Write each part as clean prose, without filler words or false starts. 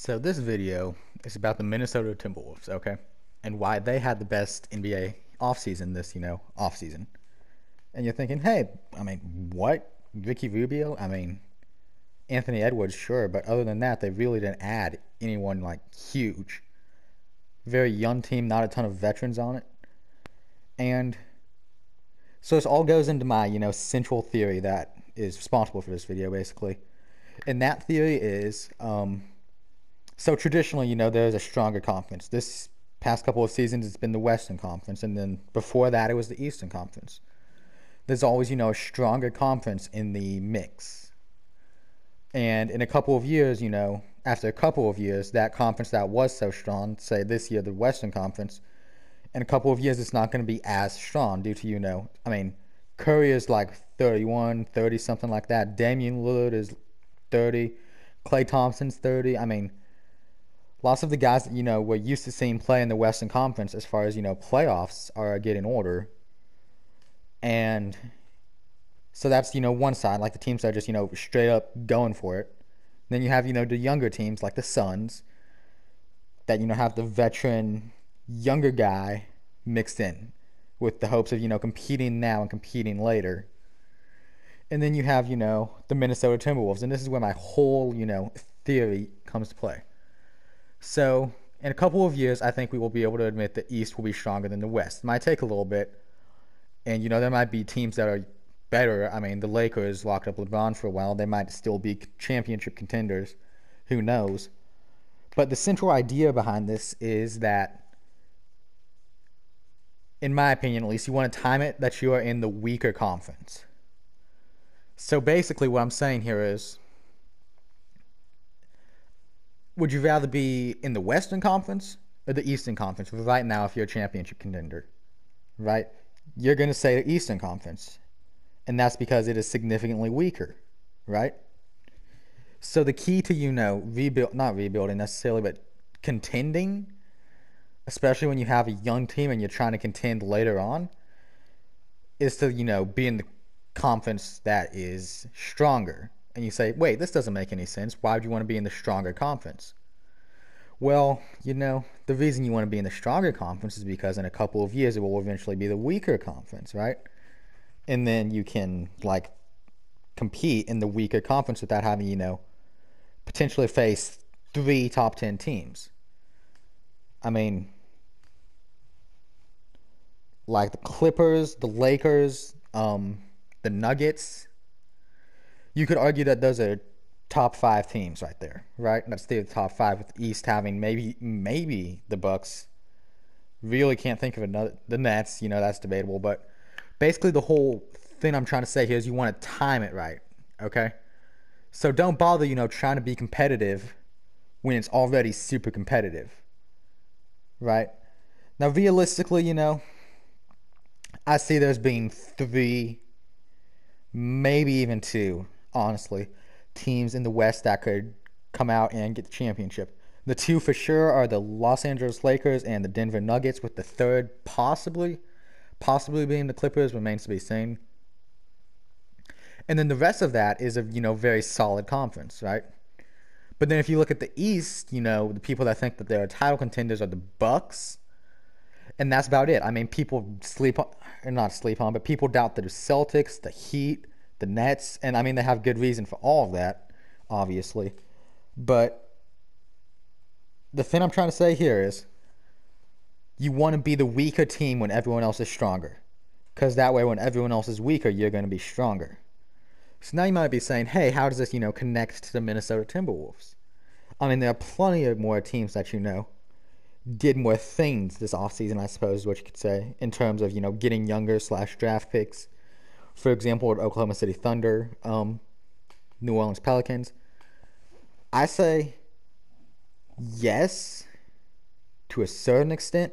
So this video is about the Minnesota Timberwolves, okay? And why they had the best NBA offseason this, offseason. And you're thinking, hey, what? Ricky Rubio? Anthony Edwards, sure, but other than that, they really didn't add anyone like huge. Very young team, not a ton of veterans on it. And so this all goes into my, central theory that is responsible for this video, basically. And that theory is so traditionally, there's a stronger conference. This past couple of seasons, it's been the Western Conference, and then before that, it was the Eastern Conference. There's always, a stronger conference in the mix. And in a couple of years, after a couple of years, that conference that was so strong, say this year, the Western Conference, in a couple of years, it's not going to be as strong due to, Curry is like 31, 30, something like that. Damian Lillard is 30. Klay Thompson's 30. Lots of the guys that, we're used to seeing play in the Western Conference as far as, playoffs are getting older. And so that's, one side, like the teams that are just, straight up going for it. Then you have, the younger teams like the Suns that, have the veteran younger guy mixed in with the hopes of, competing now and competing later. And then you have, the Minnesota Timberwolves. And this is where my whole, theory comes to play. So in a couple of years, I think we will be able to admit the East will be stronger than the West. It might take a little bit. And, there might be teams that are better. The Lakers locked up LeBron for a while. They might still be championship contenders. Who knows? But the central idea behind this is that, in my opinion at least, you want to time it that you are in the weaker conference. So basically what I'm saying here is, would you rather be in the Western Conference or the Eastern Conference right now if you're a championship contender? Right? You're going to say the Eastern Conference. And that's because it is significantly weaker. Right? So the key to, not rebuilding necessarily, but contending, especially when you have a young team and you're trying to contend later on, is to, be in the conference that is stronger. And you say, wait, this doesn't make any sense. Why would you want to be in the stronger conference? Well, the reason you want to be in the stronger conference is because in a couple of years it will eventually be the weaker conference, right? And then you can, compete in the weaker conference without having, potentially face 3 top 10 teams. Like the Clippers, the Lakers, the Nuggets. You could argue that those are top 5 teams right there, right? That's the top 5 with the East having maybe the Bucks. Really can't think of another. The Nets, that's debatable. But basically the whole thing I'm trying to say here is you want to time it right, okay? So don't bother, trying to be competitive when it's already super competitive, right? Now realistically, I see there's being 3, maybe even 2, honestly, teams in the West that could come out and get the championship. The 2 for sure are the Los Angeles Lakers and the Denver Nuggets, with the third possibly being the Clippers, remains to be seen. And then the rest of that is a, very solid conference, right? But then if you look at the East, the people that think that they're title contenders are the Bucks. And that's about it. People but people doubt the Celtics, the Heat, the Nets, and they have good reason for all of that, obviously. But the thing I'm trying to say here is, you want to be the weaker team when everyone else is stronger, because that way when everyone else is weaker, you're going to be stronger. So now you might be saying, hey, how does this, connect to the Minnesota Timberwolves? There are plenty of more teams that, did more things this offseason, I suppose is what you could say, in terms of, getting younger / draft picks. For example, with Oklahoma City Thunder, New Orleans Pelicans. I say yes, to a certain extent.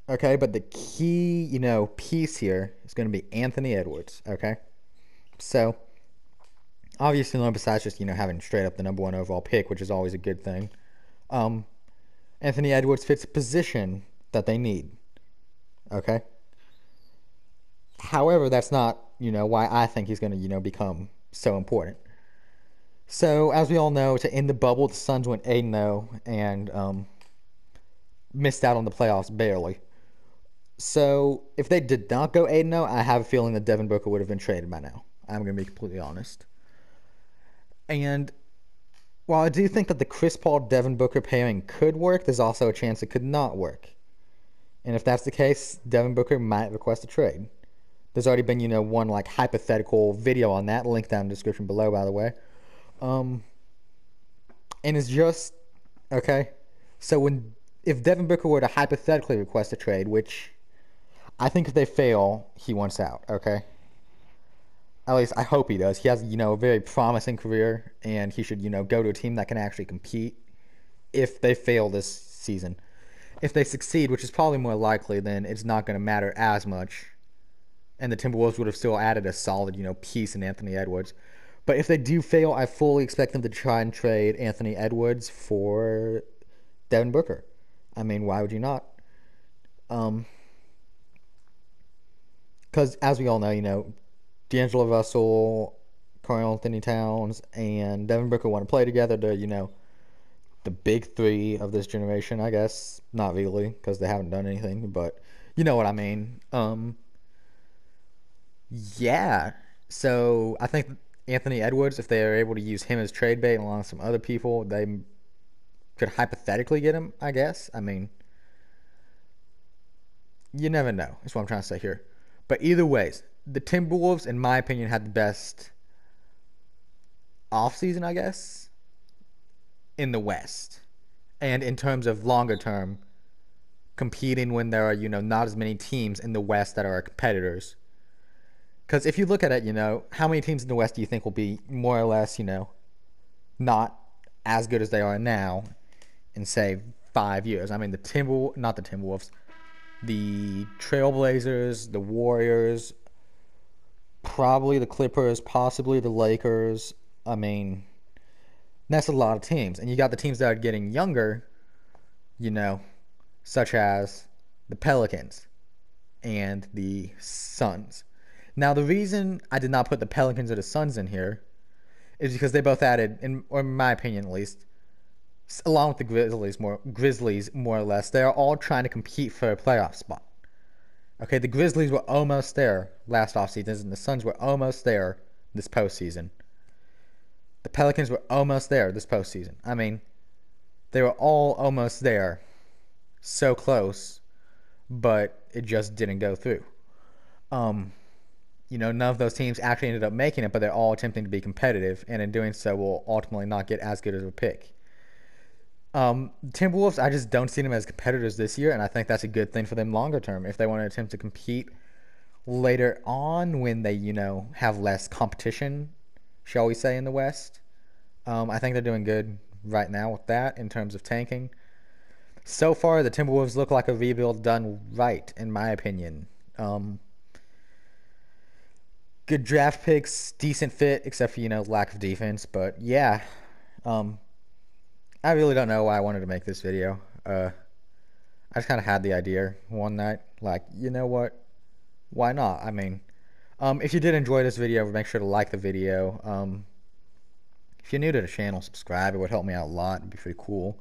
Okay, but the key, piece here is going to be Anthony Edwards, okay? So, obviously, besides just, having straight up the number 1 overall pick, which is always a good thing, Anthony Edwards fits a position that they need, okay? However, that's not, why I think he's going to, become so important. So, as we all know, to end the bubble, the Suns went 8-0 and missed out on the playoffs barely. So, if they did not go 8-0, I have a feeling that Devin Booker would have been traded by now. I'm going to be completely honest. And while I do think that the Chris Paul Devin Booker pairing could work, there's also a chance it could not work. And if that's the case, Devin Booker might request a trade. There's already been, one like hypothetical video on that, link down in the description below, by the way. Um, and it's just okay. So if Devin Booker were to hypothetically request a trade, which I think if they fail, he wants out. Okay, at least I hope he does. He has a very promising career, and he should go to a team that can actually compete. If they fail this season, if they succeed, which is probably more likely, then it's not going to matter as much. And the Timberwolves would have still added a solid, piece in Anthony Edwards. But if they do fail, I fully expect them to try and trade Anthony Edwards for Devin Booker. I mean, why would you not? Because as we all know, D'Angelo Russell, Karl Anthony Towns, and Devin Booker want to play together. They're, the big three of this generation, I guess. Not really, because they haven't done anything, but you know what I mean. Yeah. So I think Anthony Edwards, if they are able to use him as trade bait along with some other people, they could hypothetically get him, I guess. I mean, you never know. That's what I'm trying to say here. But either ways, the Timberwolves, in my opinion, had the best offseason, I guess, in the West. And in terms of longer term, competing when there are, not as many teams in the West that are competitors. Because if you look at it, how many teams in the West do you think will be more or less, not as good as they are now in, say, 5 years? I mean, not the Timberwolves, the Trailblazers, the Warriors, probably the Clippers, possibly the Lakers. I mean, that's a lot of teams. And you got the teams that are getting younger, such as the Pelicans and the Suns. Now, the reason I did not put the Pelicans or the Suns in here is because they both added, or in my opinion at least, along with the Grizzlies more or less, they are all trying to compete for a playoff spot. Okay, the Grizzlies were almost there last offseason, and the Suns were almost there this postseason. The Pelicans were almost there this postseason. I mean, they were all almost there. So close, but it just didn't go through. None of those teams actually ended up making it, but they're all attempting to be competitive, and in doing so will ultimately not get as good as a pick. Timberwolves, I just don't see them as competitors this year, and I think that's a good thing for them longer term if they want to attempt to compete later on when they, have less competition, shall we say, in the West. I think they're doing good right now with that in terms of tanking. So far, the Timberwolves look like a rebuild done right, in my opinion. Good draft picks, decent fit, except for, lack of defense. But yeah, I really don't know why I wanted to make this video. I just kind of had the idea one night, like, you know what? Why not? I mean, if you did enjoy this video, make sure to like the video. If you're new to the channel, subscribe. It would help me out a lot. It'd be pretty cool.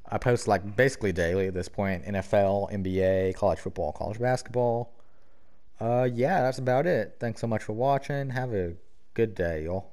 I post like basically daily at this point. NFL, NBA, college football, college basketball. Yeah, that's about it. Thanks so much for watching. Have a good day, y'all.